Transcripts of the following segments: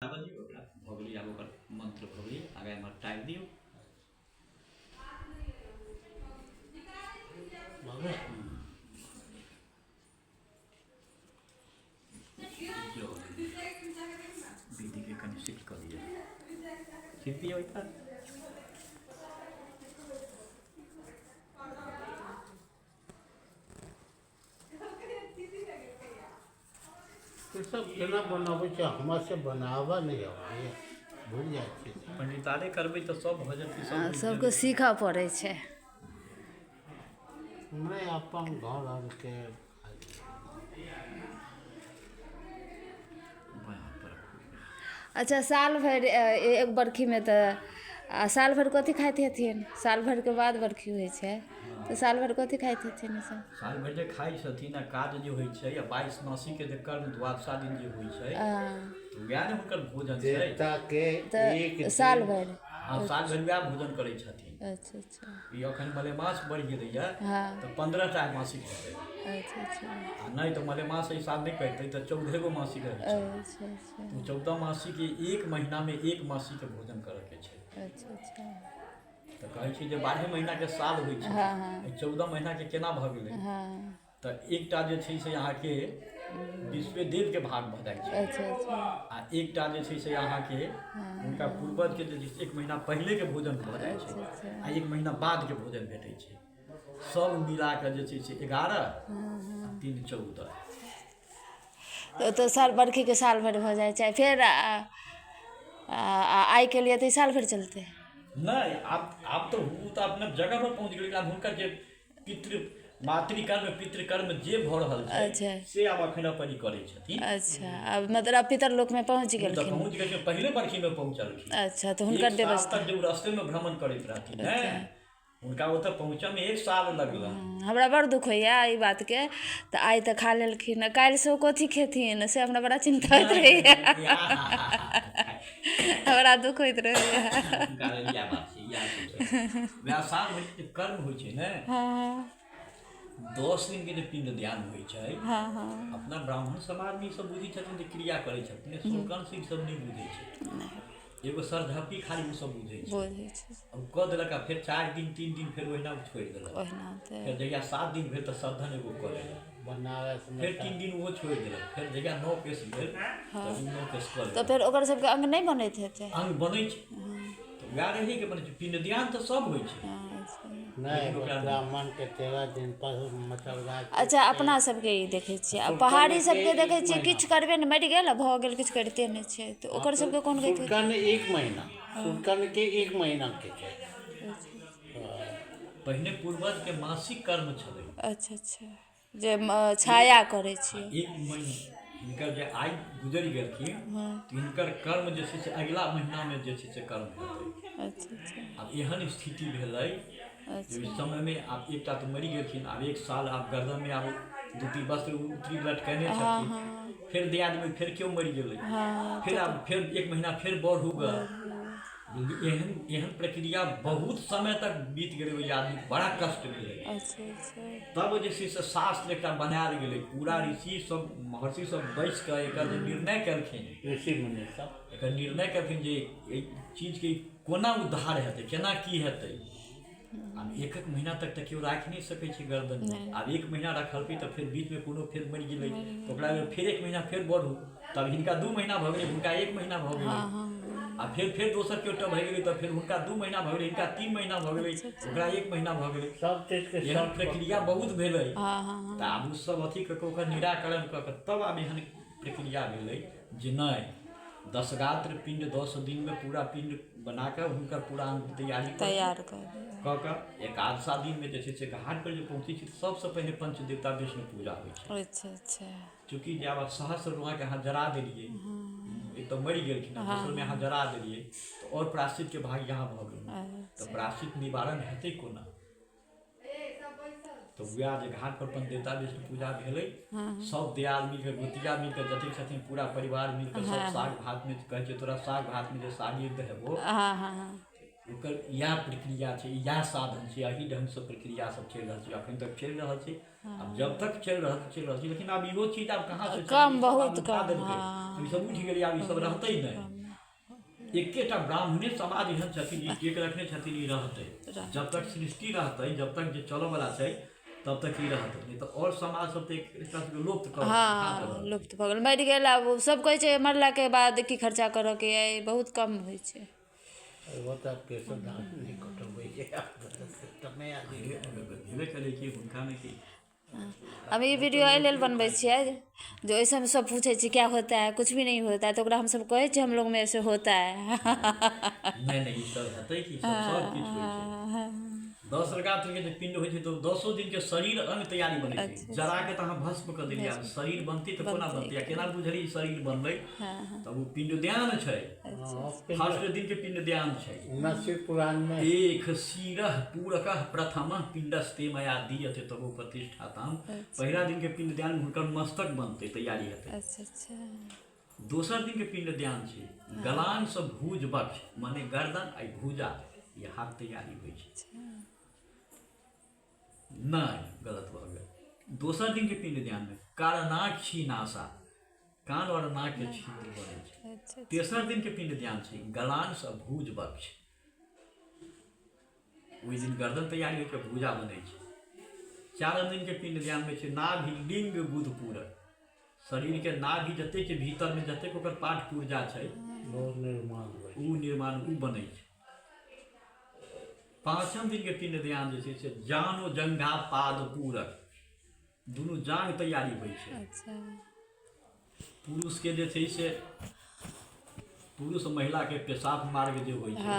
भगली आब ओकर मंत्र भगली आगे में टाइप दियो विधि के कनि शिफ्ट कर दिया शिफ्ट दिया सब केना बनाबै छै हमरा से बनावा नहीं आबै भूल जाइ छै पंडितारे करबै तो सब भजन की सब सबके सीखऽ पड़ै छै। हमरे अपन घर आर के अच्छा साल भरि एक बरखी में तो साल भरि कथी खाइत हेथिन? साल भरि के बाद बरखी होइ छै तो साल भरि कथी खाइत हेथिन ई सब? साल भरि जे खाइ छथिन आ काज जे होइ छै आ 22 मासी के जे कर्म द्वादशा दिन जे होइ छै तो वएह ने हुनकर भोजन छै देवता के एक साल भरि हाँ साल भरि वएह भोजन करै छथिन। अच्छा अच्छा ई अखन मलेमास बढ़ि गेलैया हाँ तो 15टा मासिक हेतै अच्छा अच्छा आ नहीं तो मलेमास एहि साल नहीं करतै तो 14 गो मासिक रहै छै अच्छा अच्छा तो 14 मासी के एक महीना में एक मासी के भोजन करे के छै। अच्छा अच्छा तो कहै छै जे 12 महीना के साल होइ छै हाँ हाँ 14 महीना के केना भऽ गेलै हाँ तो एकटा जे छै से अहाँके विश्व देव के भाग भऽ जाइ छै अच्छा अच्छा आ एकटा जे छै से अहाँके हुनका पूर्वज के जे एक महीना पहले के भोजन भऽ जाइ छै आ एक महीना बाद के भोजन भेटै छै सब मिला के जे छै से 11 3 14 तो साल बरखी के साल भरि हो जाए चाहे फिर आय के लिए तो साल भरि चलते नहीं आप तो वो तो अपने जगह पर पहुंच गेलै आब हुनकर जे पितृ मातृकर्म पितृकर्म जे भऽ रहल छै अच्छा से आब अखन अपन करै छथिन। अच्छा अब मतलब पितर लोक में पहुँच तो गेलखिन पहुंच गेलखिन पहले बरखी में पहुंचलखिन अच्छा तो हुनकर एक साल व्यवस्था तक जो रास्ते में भ्रमण करैत रहथिन ने हुनका ओतऽ पहुँचऽ में 1 साल लगलन। हमरा बड़ दुख होइए ई बात के तो आइ तो खा लेलखिन काल्हि से ओ कथी खेथिन से हमरा बड़ा चिंता होइत रहैए हमरा दुख होइत रहैए साल भरि जे कर्म होइ छै ने हाँ 10 दिन के जे पिंड ध्यान होइ छै हाँ हाँ अपना ब्राह्मण समाज में ई सब बुझै छथिन जे क्रिया करै छथिन शुल्कन से ई सब नहीं बुझै छै एगो सरझपी खाली ओ सब बुझै छै बुझै छै अब कऽ देलक आ फेर 4 दिन 3 दिन फेर ओहिना छोड़ि देलक ओहिना तऽ फेर जहिया 7 दिन भेल तऽ सर्धन एगो कऽ लेलक बनारस में फेर 3 दिन ओहो छोड़ि देलक फेर जहिया 9 केस भेल तऽ 9 केस कऽ तो लेलक फिर ओकर सबके अंग नहीं बनैत हेतै अंग बनै छै तऽ वएह रहै के बनै छै पिंड ध्यान तऽ सब होइ छै नहीं ब्राह्मण के 13 दिन पर मतलब अच्छा अपना सबके ई देखै छियै आ पहाड़ी सबके देखै छियै किछु करबे ने मरि गेल आ भऽ गेल किछु करिते नहीं छै तो ओकर सबके कोन कहै छै शुल्कन 1 महीना शुल्कन के 1 महीना के छै पहिने पूर्वज के मासिक कर्म छलै अच्छा अच्छा जे छाया करै छियै एक महीना हिनकर जे आइ गुजरि गेलखिन तऽ हिनकर कर्म जे छै से अगिला महीना में जे छै से कर्म हेतै। अच्छा अच्छा आब एहन स्थिति भेलै जे समय में आब एकटा तो मरि गेलखिन आब 1 साल आब गर्दन में आब दूती वस्त्र उतरी लटकेने छथिन फिर दियाद में फिर क्यों मरि गेलै फिर आब फिर 1 महीना फिर बढ़ हो गया एहन प्रक्रिया बहुत समय तक बीत गेलै ओहि आदमी बड़ा कष्ट भेलै। अच्छा अच्छा तब जे छै से शास्त्र एकटा बनायल गेलै पूरा ऋषि सब महर्षि सब बैस कऽ एकर जे निर्णय केलखिन ऋषि मुनि सब एकर निर्णय केलखिन जे एहि चीजके कोना उद्धार हेतै केना की हेतै। आब 1 महीना तक तऽ केओ राखि नहीं सकै छै गर्दन में आब 1 महीना रखलकै तऽ फिर बीच में कोनो फिर मरि गेलै तऽ ओकरा फिर 1 महीना फिर बढ़ू तब हिनका 2 महीना भऽ गेलै हुनका 1 महीना भऽ गेलै आ फिर दोसर केओटा भऽ गेलै तऽ फिर हुनका 2 महीना भऽ गेलै हिनका 3 महीना भऽ गेलै ओकरा 1 महीना भऽ गेलै सब चीज के एहन प्रक्रिया बहुत भेलै हाँ तऽ आब ओ सब अथी कऽ कऽ ओकर निराकरण कऽ कऽ तब आब एहन प्रक्रिया भेलै जे नहि 10 गात्र पिंड 10 दिन में पूरा पिंड बना कऽ हुनकर पूरा तैयारी तैयार कर कऽ एकादशा दिन में जे छै से घाट पर जे पहुँचै छै सबसँ पहिने पंचदेवता विष्णु पूजा होइ छै। अच्छा अच्छा चूँकि जे आब सहस्र रुआ के अहाँ जरा देलियै एक तो मरि गेलखिन दोसर में अहाँ जरा देलियै तो और प्राश्चित के भाग यहाँ भऽ गेलै तो प्राश्चित निवारण हेतै कोना तो वएह जे घाट पर पंचदेवता विष्णु पूजा भेलै सब दियाद मिलकर गोतिया मिलकर जतेक छथिन पूरा परिवार मिलकर सब साग भात में कहै छै तोरा साग भात में जे शादी हेबो ओकर इएह प्रक्रिया छै, इएह साधन छै, एही ढङ्गसँ प्रक्रिया सब चलि रहल छै, एखन तक चलि रहल छै। आब जब तक चलि रहल छै, लेकिन आब इहो चीज आब कहाँ से कम, बहुत कम, ई सब उठि गेलै, आब ई सब रहतै नहि। एकेटा ब्राह्मणे समाज एहन छथिन, ई टेक रखने छथिन, ई रहतै जब तक सृष्टि रहतै, जब तक जे चलऽवला छै तब तक ई रहतै, नहीं तो और समाज सब तो एक तरह से लुप्त कर हाँ लुप्त भऽ गेल, मरि गेल। आब सब कहै छै मरलाके बाद की खर्चा करऽके अइ, बहुत कम होइ छै। वो तो केसो दान नहीं कटबै छै, समय आदि भेबे करै कि हुनका में कि हम ये वीडियो एहि लेल बनबै छियै जो ऐसे में सब पूछे छी क्या होता है, कुछ भी नहीं होता है, तो ओकरा हम सब कहै छी हम लोग में ऐसे होता है। नहीं ई सब हेतै कि सब किछु होइ छै। 10 रात्र के जे पिंड होइ छै तो 10 दिन के शरीर अंग तैयारी बनै छै, जरा के त अहाँ भस्म क देलियै, आब शरीर बनतै त कोना बनतै, केना बुझली शरीर बनलै, तब वो पिंडदान छै। फर्स्ट दिन के पिंडदान छै। शिव पुराण में एक शिरः पूरकः प्रथमः पिंडस्ते मया दीयते तबो प्रतिष्ठाताम। पहिला दिन के पिंडदान में हुनकर मस्तक बनतै, तैयारी हेतै। अच्छा। दोसर दिन के पिंडदान छै, गलान से भुज बक्ष माने गर्दन आ भुजा ये हाथ तैयारी होइ छै। नहीं गलत भऽ गेल। दोसर दिन के पिंडदान में कारनाक्षी नासा, कान और नाक के छिद्र बनै छै। तेसर दिन के पिंडदान छै गलान से भुज बक्ष, ओहि दिन गर्दन तैयारी होइ छै, भुजा बनै छै। चारम दिन के पिंडदान में छै नाभि लिंग बुध पूरक, शरीर के नाभि जतेक के भीतर में जतेक ओकर पाठ पूर्जा छै वो निर्माण उ बनै छै। पाँचम दिन के पिंडदान जे छै से जानो जंघा पाद पूरक, दुनू जांग तैयारी होइ छै। पुरुष के जे छै से पुरुष महिला के पेशाब मार्ग जे होइ छै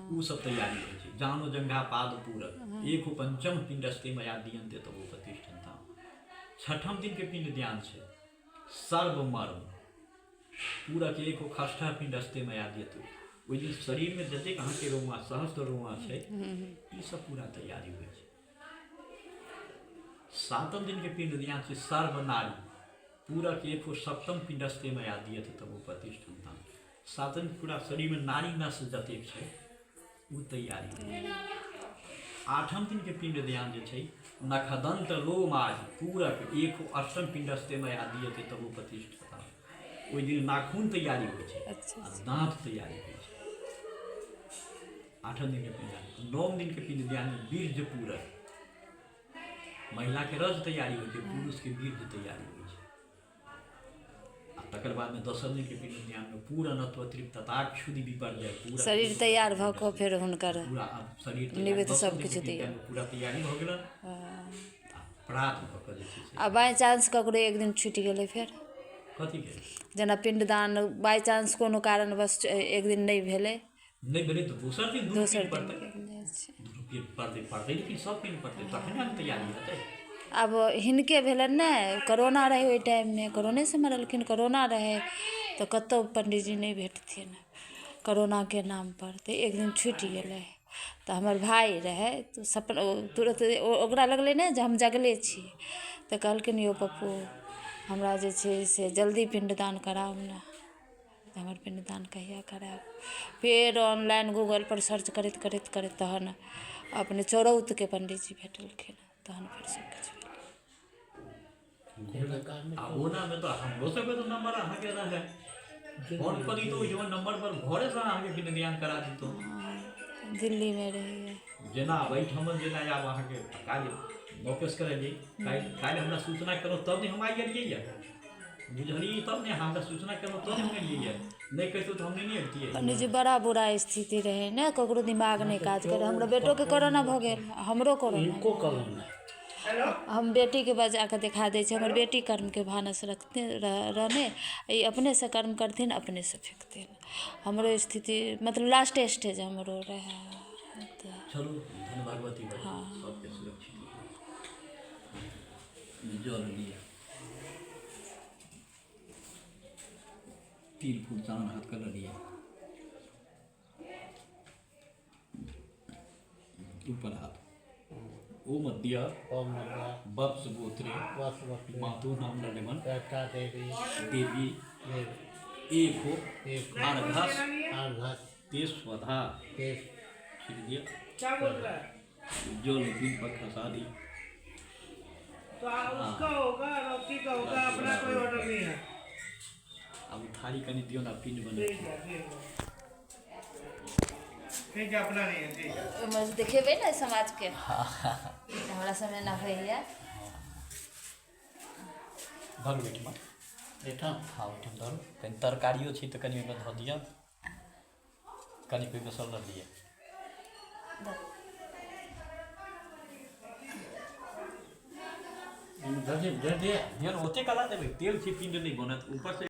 उ सब तैयारी होइ छै, जानो जंघा पाद पूरक। एक पंचम पिंडस्ते मया दीयन्ते तबो प्रतिष्ठन्ताम। छठम दिन के पिंडदान छै सर्वमर्म पूरक, एक खष्ठा पिंडस्ते मया दीयते। ओहि दिन शरीर में जतेक अहाँके रोमा सहस्त्र रोमा छै ई सब पूरा तैयारी होइ छै। सातम दिन के पिंडदान छै सर्वनारी पूरक, एक सप्तम पिंडस्ते मया दीयते तबो प्रतिष्ठन्ताम। सातम पूरा शरीर में नारी नस जतेक छै उ तैयारी होइ छै। आठम दिन के पिंडदान जे छै नखदंत लोमाज पूरक, एक अष्टम पिंडस्ते मया दीयते तबो प्रतिष्ठन्ताम। ओहि दिन नाखून तैयारी होइ छै आ दाँत तैयारी होइ छै। आठम दिन के पिंडदान। नौम दिन के पिंडदान में बीर्ज पूरक, महिला के रज तैयारी होइ छै, पुरुष के बीर्ज तैयारी होइ छै। आ तकर बाद में दसम दिन के पिंडदान में पूर्णत्व तृप्तता क्षुधि विपर्जय, पूरा शरीर तैयार भऽ कऽ फेर हुनकर पूरा शरीर निमित्त तैयार, सब किछु तैयार पूरा तैयारी भऽ गेलन। प्रात भऽ कऽ जे छै से आ बाई चांस ककरो एक दिन छुटि गेलै फेर, कथी के जेना पिंडदान बाई चांस कोनो कारणवश एक दिन नहि भेलै, नहीं भेलै तो दोसर दिन दोसर दिन पड़तै, कयल जाइ छै। पड़तै लेकिन सब दिन पड़तै तखने हम तैयारी हेतै। अब हिनके भेलनि ने, कोरोना रहै ओहि टाइममे, कोरोने से मरलखिन, कोरोना रहै तऽ कतहु पंडीजी नहि भेटथिन कोरोनाके नाम पर, तऽ एक दिन छुटि गेलै। तऽ हमर भाय रहै तऽ सपना तुरंत ओकरा लगलै ने जे हम जगले छी, तऽ कहलखिन यौ पप्पू हमरा जे छै से जल्दी पिंडदान कराउ ने, तऽ हमर पिंडदान कहिया करायब। फेर ऑनलाइन गूगल पर सर्च करैत करैत करैत तहन अपने चौरौतके पंडीजी भेटलखिन, तहन फेर सब किछु आ ओना में तो हमरो सबके तो नंबर अहाँके रहे, फोन करी तो ओहि नंबर पर घरे से अहाँके पिंडदान करा दितौ। दिल्ली में रहिए जेना एहिठाम जेना आब अहाँके काल्हि नौकेश करेलिए, काल्हि हमरा सूचना केलहुँ तब ने हम आइ गेलिए, बुझलिए तब ने हमरा सूचना केलहुँ तब ने हम एलिए, नहीं कहितौ तो हम नहीं अबितिए। पंडित जी बड़ा बुरा स्थिति रहे ने, ककरो दिमाग नहीं काज करे। हमरा बेटो के कोरोना भऽ गेल, हमरो कोरोना, हम बेटी के बजा के दिखा दै छी, हमर बेटी कर्म के भानस रखते रहने, ई अपने से कर्म करथिन अपने से फेंकथिन। हमरो स्थिति मतलब लास्ट स्टेज हमरो रहे। चलो धन भगवती सबके सुरक्षित जल लिया, तीन फूट चांद हाथ कर लिया, ऊपर हाथ ओ मध्य वत्स गोत्रे मातु नाम नलिमन देवी एक हो अर्घस ते स्वधा छिट दिया, क्या बोल रहा है? जो पिन पर खसा दी। तो उसका होगा, रॉकी का होगा, अपना कोई ऑर्डर नहीं है। अब थाली कनी दियो ना, पिन बने। ठीक है, ठीक है, अपना नहीं है, ठीक है। मज देखेबे ना समाज के हमारा समय ना होइए। धरू बेटी माँ, बेटा हाँ ओहिठाम धरू। कनी तरकारियो छै तऽ कनी ओहिमे धऽ दिअ, कनी ओहिमे सल दिअ। दे दे दियौ ने, ओते कला देबै, तेल छै पिंड नहि बनत ऊपर से।